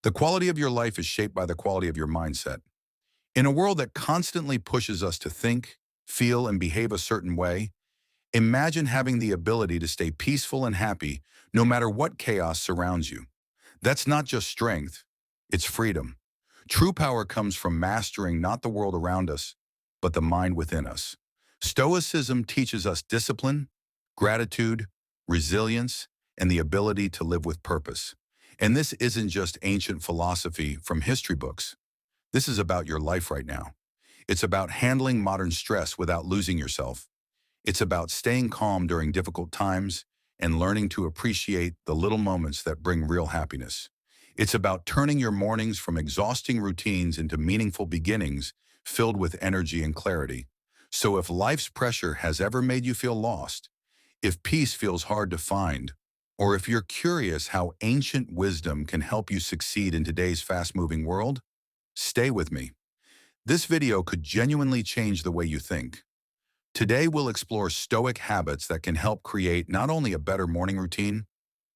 The quality of your life is shaped by the quality of your mindset. In a world that constantly pushes us to think, feel, and behave a certain way, imagine having the ability to stay peaceful and happy no matter what chaos surrounds you. That's not just strength, it's freedom. True power comes from mastering not the world around us, but the mind within us. Stoicism teaches us discipline, gratitude, resilience, and the ability to live with purpose. And this isn't just ancient philosophy from history books. This is about your life right now. It's about handling modern stress without losing yourself. It's about staying calm during difficult times and learning to appreciate the little moments that bring real happiness. It's about turning your mornings from exhausting routines into meaningful beginnings filled with energy and clarity. So if life's pressure has ever made you feel lost, if peace feels hard to find, or if you're curious how ancient wisdom can help you succeed in today's fast-moving world, stay with me. This video could genuinely change the way you think. Today we'll explore Stoic habits that can help create not only a better morning routine,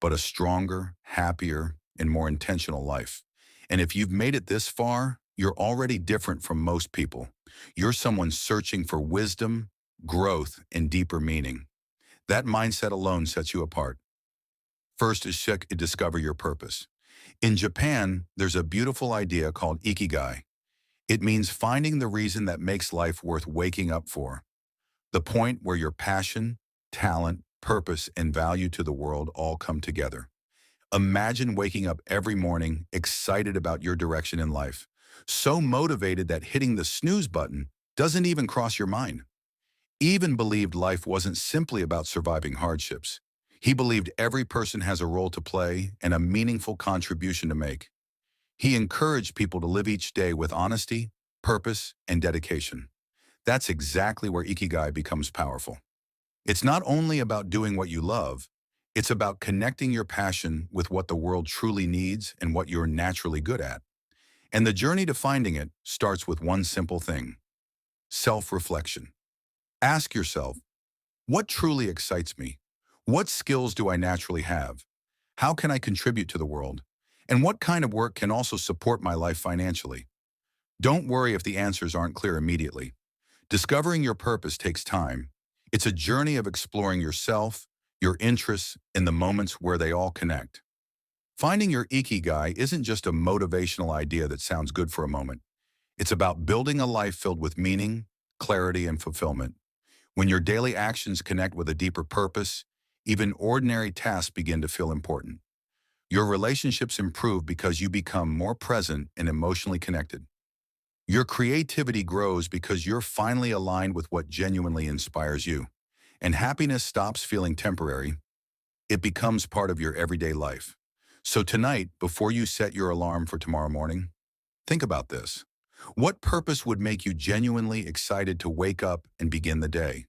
but a stronger, happier, and more intentional life. And if you've made it this far, you're already different from most people. You're someone searching for wisdom, growth, and deeper meaning. That mindset alone sets you apart. First is discover your purpose. In Japan, there's a beautiful idea called ikigai. It means finding the reason that makes life worth waking up for. The point where your passion, talent, purpose, and value to the world all come together. Imagine waking up every morning excited about your direction in life, so motivated that hitting the snooze button doesn't even cross your mind. Even believed life wasn't simply about surviving hardships. He believed every person has a role to play and a meaningful contribution to make. He encouraged people to live each day with honesty, purpose, and dedication. That's exactly where Ikigai becomes powerful. It's not only about doing what you love, it's about connecting your passion with what the world truly needs and what you're naturally good at. And the journey to finding it starts with one simple thing: self-reflection. Ask yourself, what truly excites me? What skills do I naturally have? How can I contribute to the world? And what kind of work can also support my life financially? Don't worry if the answers aren't clear immediately. Discovering your purpose takes time. It's a journey of exploring yourself, your interests, and the moments where they all connect. Finding your ikigai isn't just a motivational idea that sounds good for a moment. It's about building a life filled with meaning, clarity, and fulfillment. When your daily actions connect with a deeper purpose, even ordinary tasks begin to feel important. Your relationships improve because you become more present and emotionally connected. Your creativity grows because you're finally aligned with what genuinely inspires you. And happiness stops feeling temporary. It becomes part of your everyday life. So tonight, before you set your alarm for tomorrow morning, think about this. What purpose would make you genuinely excited to wake up and begin the day?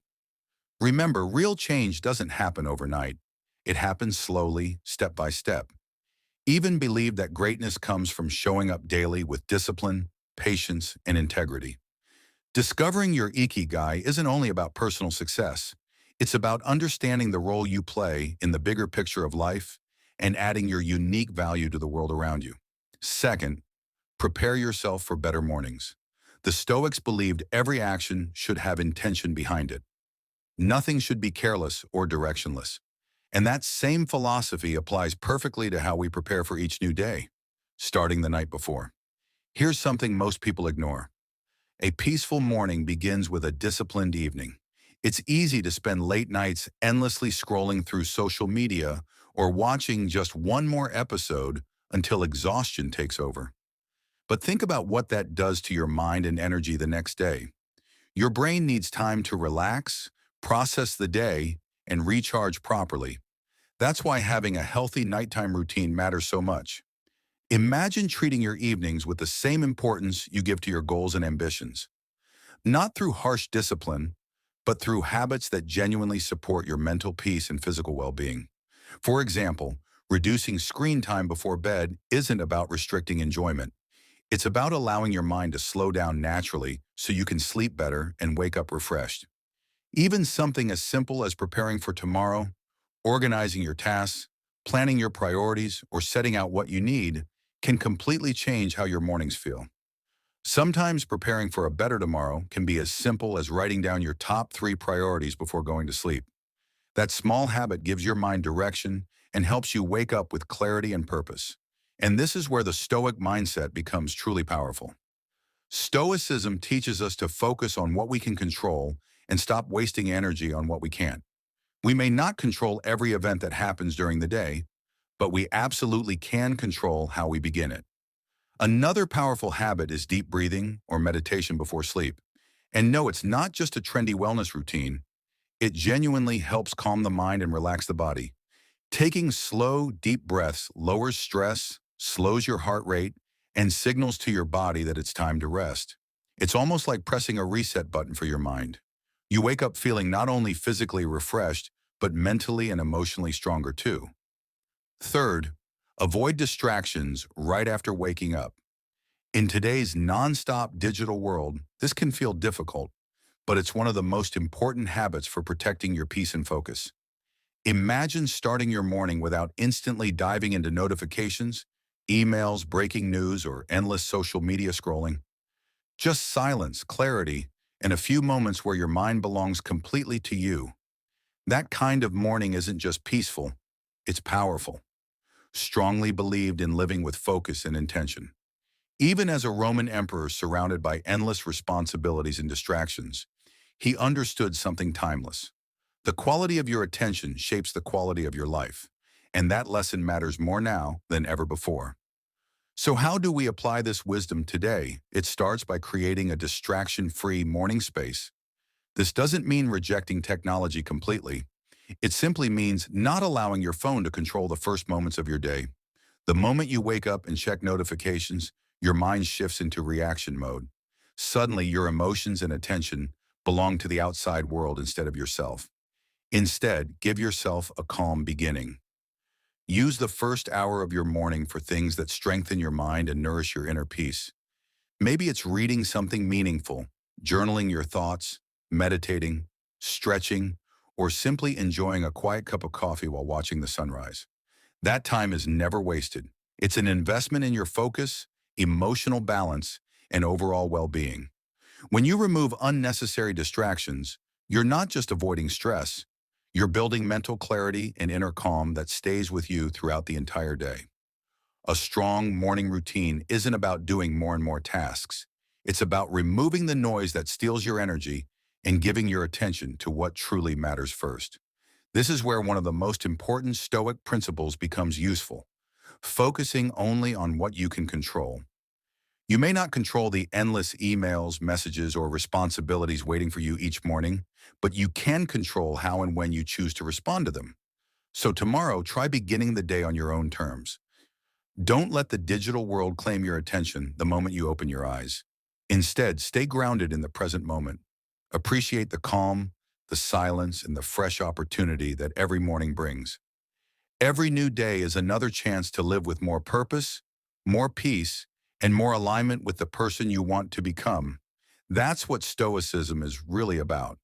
Remember, real change doesn't happen overnight. It happens slowly, step by step. Even believe that greatness comes from showing up daily with discipline, patience, and integrity. Discovering your ikigai isn't only about personal success. It's about understanding the role you play in the bigger picture of life and adding your unique value to the world around you. Second, prepare yourself for better mornings. The Stoics believed every action should have intention behind it. Nothing should be careless or directionless. And that same philosophy applies perfectly to how we prepare for each new day, starting the night before. Here's something most people ignore. A peaceful morning begins with a disciplined evening. It's easy to spend late nights endlessly scrolling through social media or watching just one more episode until exhaustion takes over. But think about what that does to your mind and energy the next day. Your brain needs time to relax, process the day, and recharge properly. That's why having a healthy nighttime routine matters so much. Imagine treating your evenings with the same importance you give to your goals and ambitions. Not through harsh discipline, but through habits that genuinely support your mental peace and physical well-being. For example, reducing screen time before bed isn't about restricting enjoyment. It's about allowing your mind to slow down naturally so you can sleep better and wake up refreshed. Even something as simple as preparing for tomorrow, organizing your tasks, planning your priorities, or setting out what you need can completely change how your mornings feel. Sometimes preparing for a better tomorrow can be as simple as writing down your top 3 priorities before going to sleep. That small habit gives your mind direction and helps you wake up with clarity and purpose. And this is where the Stoic mindset becomes truly powerful. Stoicism teaches us to focus on what we can control and stop wasting energy on what we can't. We may not control every event that happens during the day, but we absolutely can control how we begin it. Another powerful habit is deep breathing or meditation before sleep. And no, it's not just a trendy wellness routine. It genuinely helps calm the mind and relax the body. Taking slow, deep breaths lowers stress, slows your heart rate, and signals to your body that it's time to rest. It's almost like pressing a reset button for your mind. You wake up feeling not only physically refreshed, but mentally and emotionally stronger too. Third, avoid distractions right after waking up. In today's nonstop digital world, this can feel difficult, but it's one of the most important habits for protecting your peace and focus. Imagine starting your morning without instantly diving into notifications, emails, breaking news, or endless social media scrolling. Just silence, clarity, and a few moments where your mind belongs completely to you. That kind of morning isn't just peaceful, it's powerful. Strongly believed in living with focus and intention. Even as a Roman emperor surrounded by endless responsibilities and distractions, he understood something timeless. The quality of your attention shapes the quality of your life, and that lesson matters more now than ever before. So how do we apply this wisdom today? It starts by creating a distraction-free morning space. This doesn't mean rejecting technology completely. It simply means not allowing your phone to control the first moments of your day. The moment you wake up and check notifications, your mind shifts into reaction mode. Suddenly, your emotions and attention belong to the outside world instead of yourself. Instead, give yourself a calm beginning. Use the first hour of your morning for things that strengthen your mind and nourish your inner peace. Maybe it's reading something meaningful, journaling your thoughts, meditating, stretching, or simply enjoying a quiet cup of coffee while watching the sunrise. That time is never wasted. It's an investment in your focus, emotional balance, and overall well-being. When you remove unnecessary distractions, you're not just avoiding stress, you're building mental clarity and inner calm that stays with you throughout the entire day. A strong morning routine isn't about doing more and more tasks. It's about removing the noise that steals your energy and giving your attention to what truly matters first. This is where one of the most important Stoic principles becomes useful, focusing only on what you can control. You may not control the endless emails, messages, or responsibilities waiting for you each morning, but you can control how and when you choose to respond to them. So tomorrow, try beginning the day on your own terms. Don't let the digital world claim your attention the moment you open your eyes. Instead, stay grounded in the present moment. Appreciate the calm, the silence, and the fresh opportunity that every morning brings. Every new day is another chance to live with more purpose, more peace, and more alignment with the person you want to become. That's what Stoicism is really about.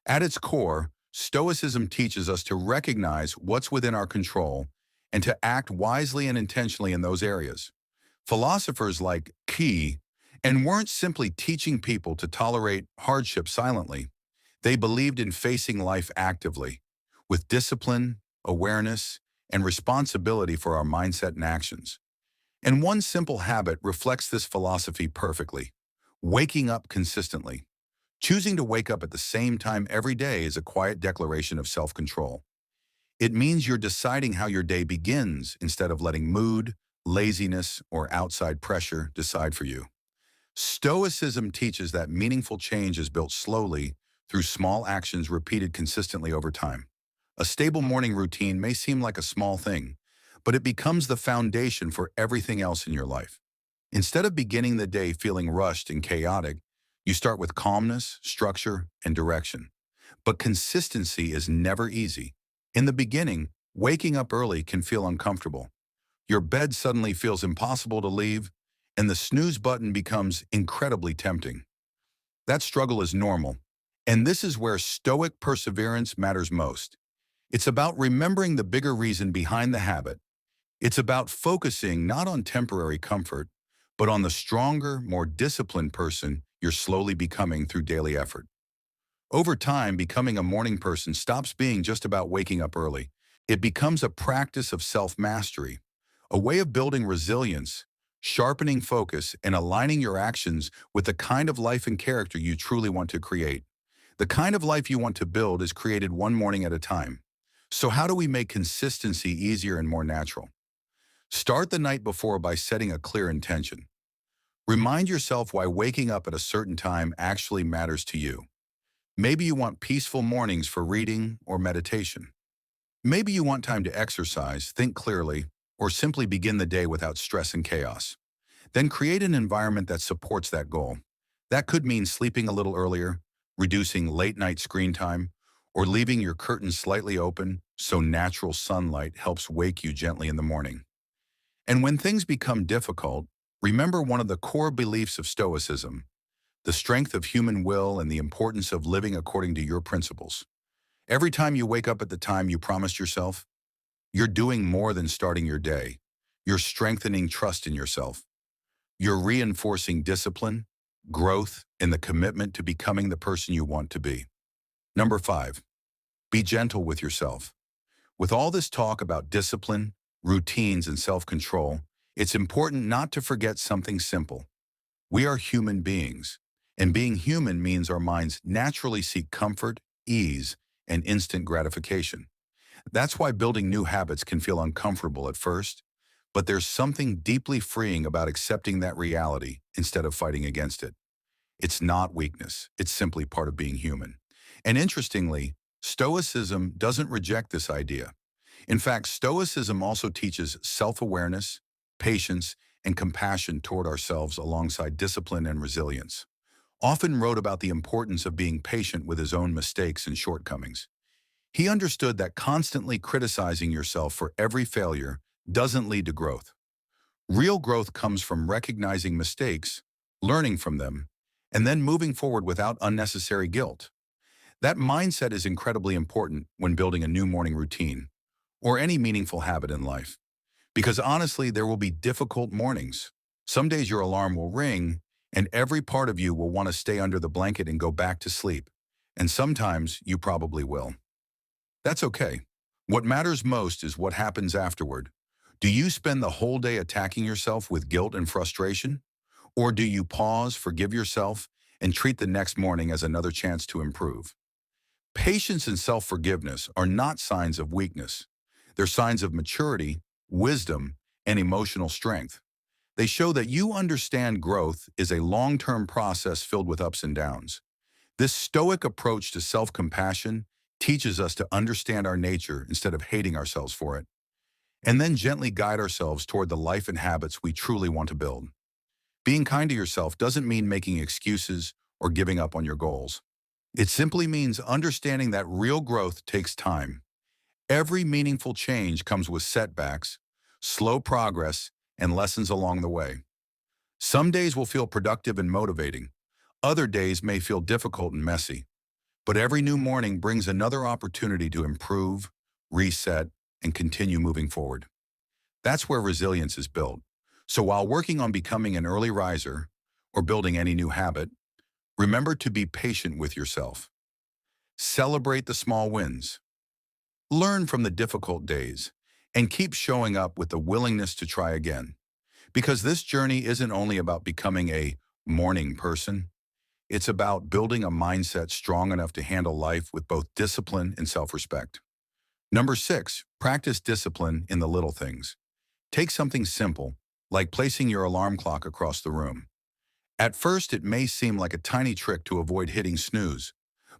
At its core, Stoicism teaches us to recognize what's within our control and to act wisely and intentionally in those areas. Philosophers like Key and weren't simply teaching people to tolerate hardship silently. They believed in facing life actively, with discipline, awareness, and responsibility for our mindset and actions. And one simple habit reflects this philosophy perfectly: waking up consistently. Choosing to wake up at the same time every day is a quiet declaration of self-control. It means you're deciding how your day begins instead of letting mood, laziness, or outside pressure decide for you. Stoicism teaches that meaningful change is built slowly through small actions repeated consistently over time. A stable morning routine may seem like a small thing, but it becomes the foundation for everything else in your life. Instead of beginning the day feeling rushed and chaotic, you start with calmness, structure, and direction. But consistency is never easy. In the beginning, waking up early can feel uncomfortable. Your bed suddenly feels impossible to leave, and the snooze button becomes incredibly tempting. That struggle is normal, and this is where Stoic perseverance matters most. It's about remembering the bigger reason behind the habit. It's about focusing not on temporary comfort, but on the stronger, more disciplined person you're slowly becoming through daily effort. Over time, becoming a morning person stops being just about waking up early. It becomes a practice of self-mastery, a way of building resilience, sharpening focus, and aligning your actions with the kind of life and character you truly want to create. The kind of life you want to build is created one morning at a time. So how do we make consistency easier and more natural? Start the night before by setting a clear intention. Remind yourself why waking up at a certain time actually matters to you. Maybe you want peaceful mornings for reading or meditation. Maybe you want time to exercise, think clearly, or simply begin the day without stress and chaos. Then create an environment that supports that goal. That could mean sleeping a little earlier, reducing late-night screen time, or leaving your curtains slightly open so natural sunlight helps wake you gently in the morning. And when things become difficult, remember one of the core beliefs of Stoicism: the strength of human will and the importance of living according to your principles. Every time you wake up at the time you promised yourself, you're doing more than starting your day. You're strengthening trust in yourself. You're reinforcing discipline, growth, and the commitment to becoming the person you want to be. Number 5, be gentle with yourself. With all this talk about discipline, routines, and self-control, it's important not to forget something simple. We are human beings, and being human means our minds naturally seek comfort, ease, and instant gratification. That's why building new habits can feel uncomfortable at first, but there's something deeply freeing about accepting that reality instead of fighting against it. It's not weakness, it's simply part of being human. And interestingly, Stoicism doesn't reject this idea. In fact, Stoicism also teaches self-awareness, patience, and compassion toward ourselves alongside discipline and resilience. Often wrote about the importance of being patient with his own mistakes and shortcomings. He understood that constantly criticizing yourself for every failure doesn't lead to growth. Real growth comes from recognizing mistakes, learning from them, and then moving forward without unnecessary guilt. That mindset is incredibly important when building a new morning routine or any meaningful habit in life. Because honestly, there will be difficult mornings. Some days your alarm will ring and every part of you will want to stay under the blanket and go back to sleep. And sometimes you probably will. That's okay. What matters most is what happens afterward. Do you spend the whole day attacking yourself with guilt and frustration? Or do you pause, forgive yourself, and treat the next morning as another chance to improve? Patience and self-forgiveness are not signs of weakness. They're signs of maturity, wisdom, and emotional strength. They show that you understand growth is a long-term process filled with ups and downs. This stoic approach to self-compassion teaches us to understand our nature instead of hating ourselves for it, and then gently guide ourselves toward the life and habits we truly want to build. Being kind to yourself doesn't mean making excuses or giving up on your goals. It simply means understanding that real growth takes time. Every meaningful change comes with setbacks, slow progress, and lessons along the way. Some days will feel productive and motivating. Other days may feel difficult and messy. But every new morning brings another opportunity to improve, reset, and continue moving forward. That's where resilience is built. So while working on becoming an early riser or building any new habit, remember to be patient with yourself. Celebrate the small wins. Learn from the difficult days and keep showing up with the willingness to try again. Because this journey isn't only about becoming a morning person, it's about building a mindset strong enough to handle life with both discipline and self-respect. Number 6, practice discipline in the little things. Take something simple, like placing your alarm clock across the room. At first, it may seem like a tiny trick to avoid hitting snooze,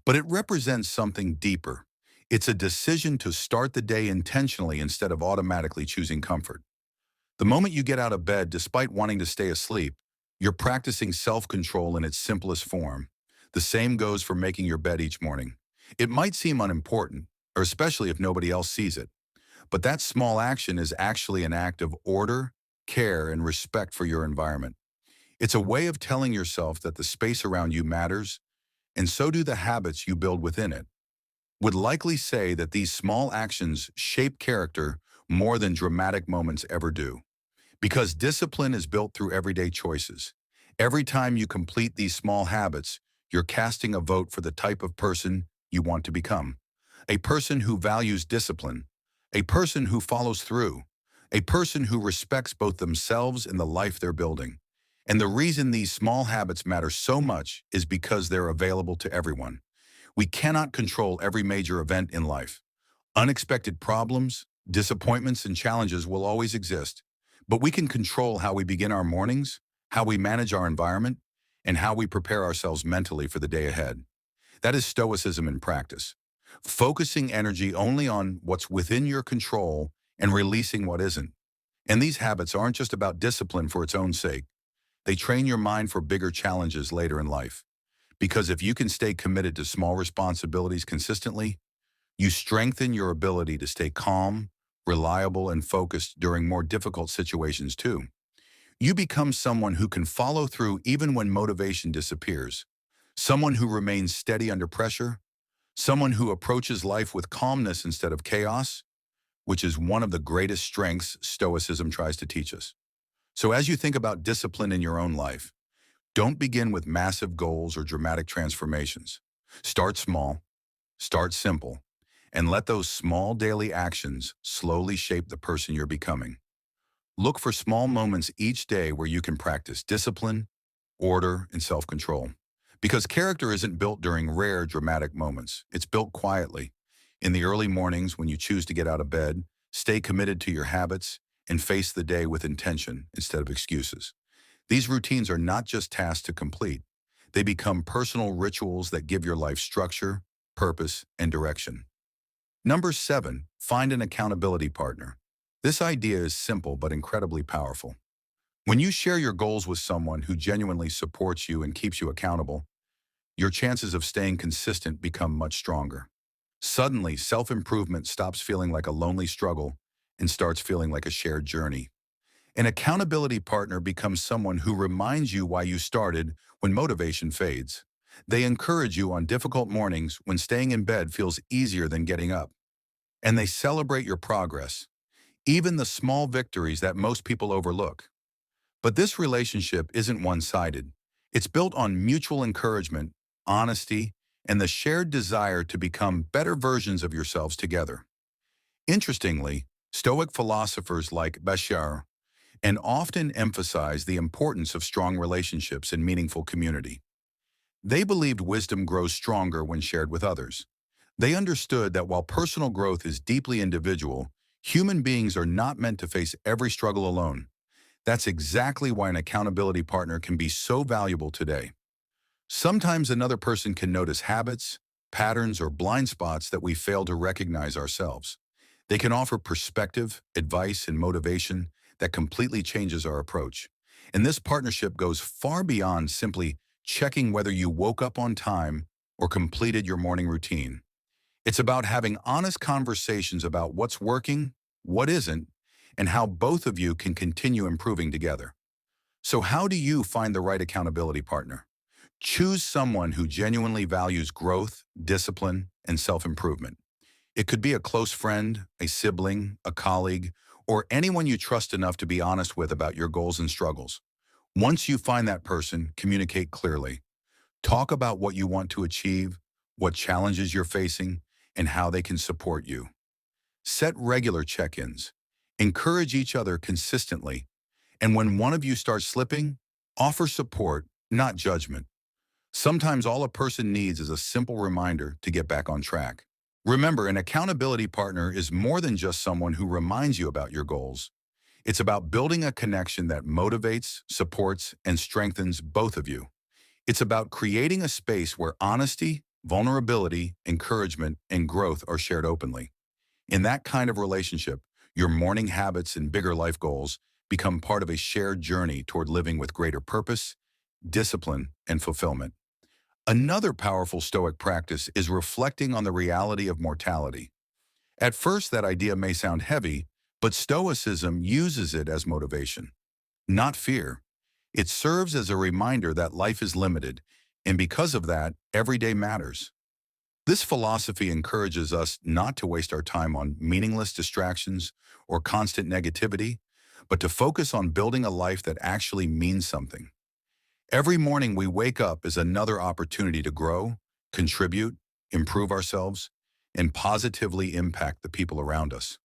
but it represents something deeper. It's a decision to start the day intentionally instead of automatically choosing comfort. The moment you get out of bed despite wanting to stay asleep, you're practicing self-control in its simplest form. The same goes for making your bed each morning. It might seem unimportant, or especially if nobody else sees it, but that small action is actually an act of order, care, and respect for your environment. It's a way of telling yourself that the space around you matters, and so do the habits you build within it. Would likely say that these small actions shape character more than dramatic moments ever do. Because discipline is built through everyday choices. Every time you complete these small habits, you're casting a vote for the type of person you want to become. A person who values discipline, a person who follows through, a person who respects both themselves and the life they're building. And the reason these small habits matter so much is because they're available to everyone. We cannot control every major event in life. Unexpected problems, disappointments, and challenges will always exist, but we can control how we begin our mornings, how we manage our environment, and how we prepare ourselves mentally for the day ahead. That is Stoicism in practice. Focusing energy only on what's within your control and releasing what isn't. And these habits aren't just about discipline for its own sake. They train your mind for bigger challenges later in life. Because if you can stay committed to small responsibilities consistently, you strengthen your ability to stay calm, reliable, and focused during more difficult situations too. You become someone who can follow through even when motivation disappears, someone who remains steady under pressure, someone who approaches life with calmness instead of chaos, which is one of the greatest strengths Stoicism tries to teach us. So as you think about discipline in your own life, don't begin with massive goals or dramatic transformations. Start small, start simple, and let those small daily actions slowly shape the person you're becoming. Look for small moments each day where you can practice discipline, order, and self-control. Because character isn't built during rare, dramatic moments. It's built quietly. In the early mornings when you choose to get out of bed, stay committed to your habits, and face the day with intention instead of excuses. These routines are not just tasks to complete. They become personal rituals that give your life structure, purpose, and direction. Number 7, find an accountability partner. This idea is simple but incredibly powerful. When you share your goals with someone who genuinely supports you and keeps you accountable, your chances of staying consistent become much stronger. Suddenly, self-improvement stops feeling like a lonely struggle and starts feeling like a shared journey. An accountability partner becomes someone who reminds you why you started when motivation fades. They encourage you on difficult mornings when staying in bed feels easier than getting up. And they celebrate your progress, even the small victories that most people overlook. But this relationship isn't one-sided. It's built on mutual encouragement, honesty, and the shared desire to become better versions of yourselves together. Interestingly, Stoic philosophers like Bashar and often emphasize the importance of strong relationships and meaningful community. They believed wisdom grows stronger when shared with others. They understood that while personal growth is deeply individual, human beings are not meant to face every struggle alone. That's exactly why an accountability partner can be so valuable today. Sometimes another person can notice habits, patterns, or blind spots that we fail to recognize ourselves. They can offer perspective, advice, and motivation that completely changes our approach. And this partnership goes far beyond simply checking whether you woke up on time or completed your morning routine. It's about having honest conversations about what's working, what isn't, and how both of you can continue improving together. So how do you find the right accountability partner? Choose someone who genuinely values growth, discipline, and self-improvement. It could be a close friend, a sibling, a colleague, or anyone you trust enough to be honest with about your goals and struggles. Once you find that person, communicate clearly. Talk about what you want to achieve, what challenges you're facing, and how they can support you. Set regular check-ins. Encourage each other consistently. And when one of you starts slipping, offer support, not judgment. Sometimes all a person needs is a simple reminder to get back on track. Remember, an accountability partner is more than just someone who reminds you about your goals. It's about building a connection that motivates, supports, and strengthens both of you. It's about creating a space where honesty, vulnerability, encouragement, and growth are shared openly. In that kind of relationship, your morning habits and bigger life goals become part of a shared journey toward living with greater purpose, discipline, and fulfillment. Another powerful Stoic practice is reflecting on the reality of mortality. At first, that idea may sound heavy, but Stoicism uses it as motivation, not fear. It serves as a reminder that life is limited, and because of that, every day matters. This philosophy encourages us not to waste our time on meaningless distractions or constant negativity, but to focus on building a life that actually means something. Every morning we wake up is another opportunity to grow, contribute, improve ourselves, and positively impact the people around us.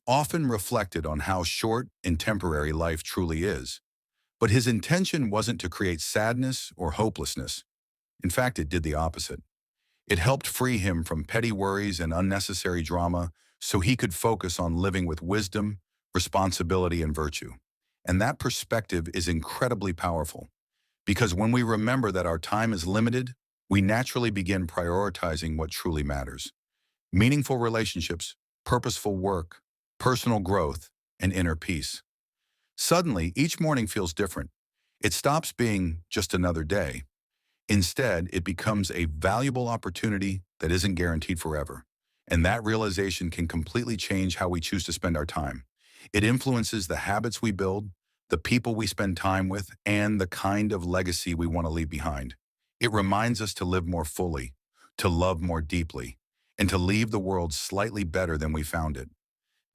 Often reflected on how short and temporary life truly is, but his intention wasn't to create sadness or hopelessness. In fact, it did the opposite. It helped free him from petty worries and unnecessary drama so he could focus on living with wisdom, responsibility, and virtue. And that perspective is incredibly powerful because when we remember that our time is limited, we naturally begin prioritizing what truly matters. Meaningful relationships, purposeful work, personal growth, and inner peace. Suddenly, each morning feels different. It stops being just another day. Instead, it becomes a valuable opportunity that isn't guaranteed forever. And that realization can completely change how we choose to spend our time. It influences the habits we build, the people we spend time with, and the kind of legacy we want to leave behind. It reminds us to live more fully, to love more deeply, and to leave the world slightly better than we found it.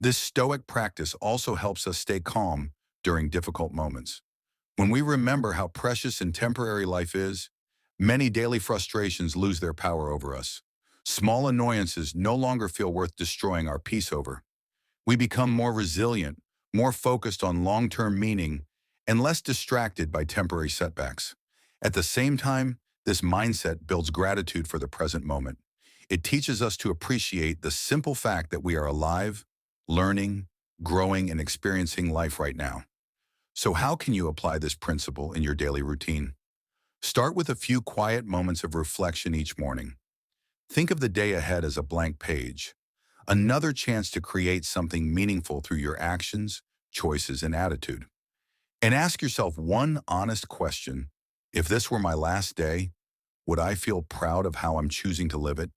This Stoic practice also helps us stay calm during difficult moments. When we remember how precious and temporary life is, many daily frustrations lose their power over us. Small annoyances no longer feel worth destroying our peace over. We become more resilient, more focused on long-term meaning, and less distracted by temporary setbacks. At the same time, this mindset builds gratitude for the present moment. It teaches us to appreciate the simple fact that we are alive, learning, growing, and experiencing life right now. So how can you apply this principle in your daily routine? Start with a few quiet moments of reflection each morning. Think of the day ahead as a blank page, another chance to create something meaningful through your actions, choices, and attitude. And ask yourself one honest question. If this were my last day, would I feel proud of how I'm choosing to live it?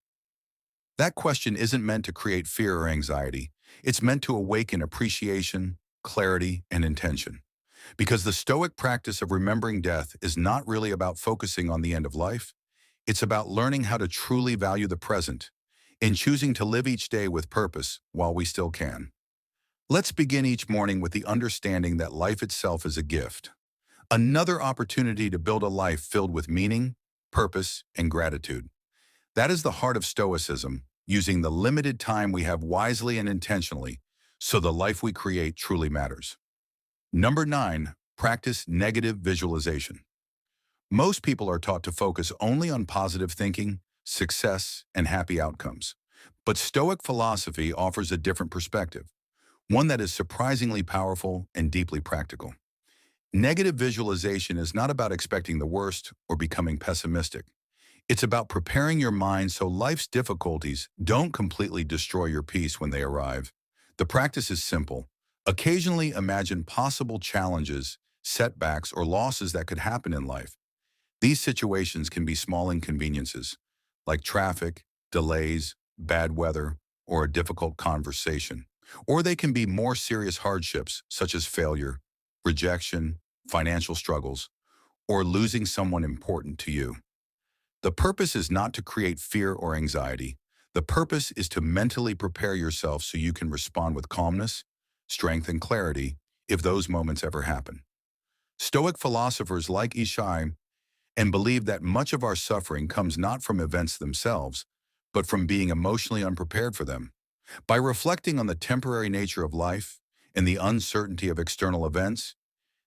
That question isn't meant to create fear or anxiety. It's meant to awaken appreciation, clarity, and intention. Because the Stoic practice of remembering death is not really about focusing on the end of life. It's about learning how to truly value the present and choosing to live each day with purpose while we still can. Let's begin each morning with the understanding that life itself is a gift, another opportunity to build a life filled with meaning, purpose, and gratitude. That is the heart of Stoicism, using the limited time we have wisely and intentionally so the life we create truly matters. Number 9, practice negative visualization. Most people are taught to focus only on positive thinking, success, and happy outcomes. But Stoic philosophy offers a different perspective, one that is surprisingly powerful and deeply practical. Negative visualization is not about expecting the worst or becoming pessimistic. It's about preparing your mind so life's difficulties don't completely destroy your peace when they arrive. The practice is simple. Occasionally imagine possible challenges, setbacks, or losses that could happen in life. These situations can be small inconveniences, like traffic, delays, bad weather, or a difficult conversation. Or they can be more serious hardships, such as failure, rejection, financial struggles, or losing someone important to you. The purpose is not to create fear or anxiety. The purpose is to mentally prepare yourself so you can respond with calmness, strength, and clarity if those moments ever happen. Stoic philosophers like Ishai and believe that much of our suffering comes not from events themselves, but from being emotionally unprepared for them. By reflecting on the temporary nature of life and the uncertainty of external events,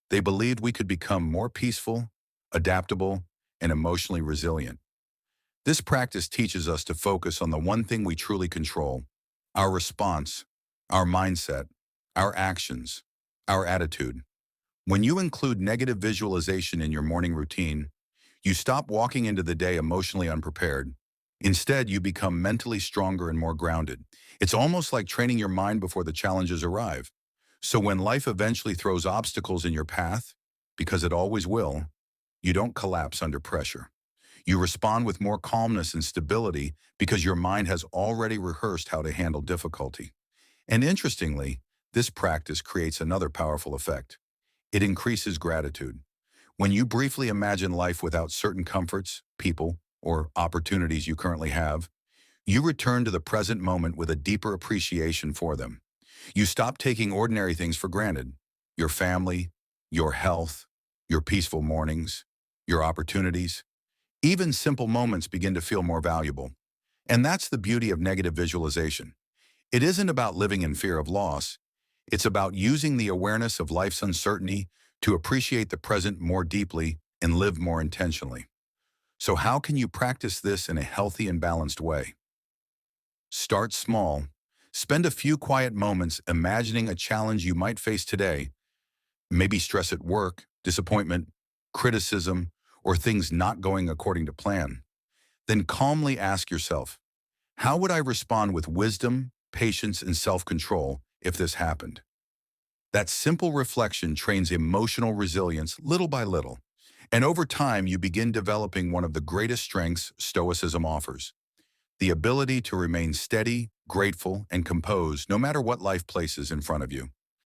they believed we could become more peaceful, adaptable, and emotionally resilient. This practice teaches us to focus on the one thing we truly control: our response, our mindset, our actions, our attitude. When you include negative visualization in your morning routine, you stop walking into the day emotionally unprepared. Instead, you become mentally stronger and more grounded. It's almost like training your mind before the challenges arrive. So when life eventually throws obstacles in your path, because it always will, you don't collapse under pressure. You respond with more calmness and stability because your mind has already rehearsed how to handle difficulty. And interestingly, this practice creates another powerful effect. It increases gratitude. When you briefly imagine life without certain comforts, people, or opportunities you currently have, You return to the present moment with a deeper appreciation for them. You stop taking ordinary things for granted. Your family, your health, your peaceful mornings, your opportunities. Even simple moments begin to feel more valuable. And that's the beauty of negative visualization. It isn't about living in fear of loss. It's about using the awareness of life's uncertainty to appreciate the present more deeply and live more intentionally. So how can you practice this in a healthy and balanced way? Start small. Spend a few quiet moments imagining a challenge you might face today, maybe stress at work, disappointment, criticism, or things not going according to plan. Then calmly ask yourself, how would I respond with wisdom, patience, and self-control if this happened? That simple reflection trains emotional resilience little by little. And over time, you begin developing one of the greatest strengths Stoicism offers: the ability to remain steady, grateful, and composed no matter what life places in front of you.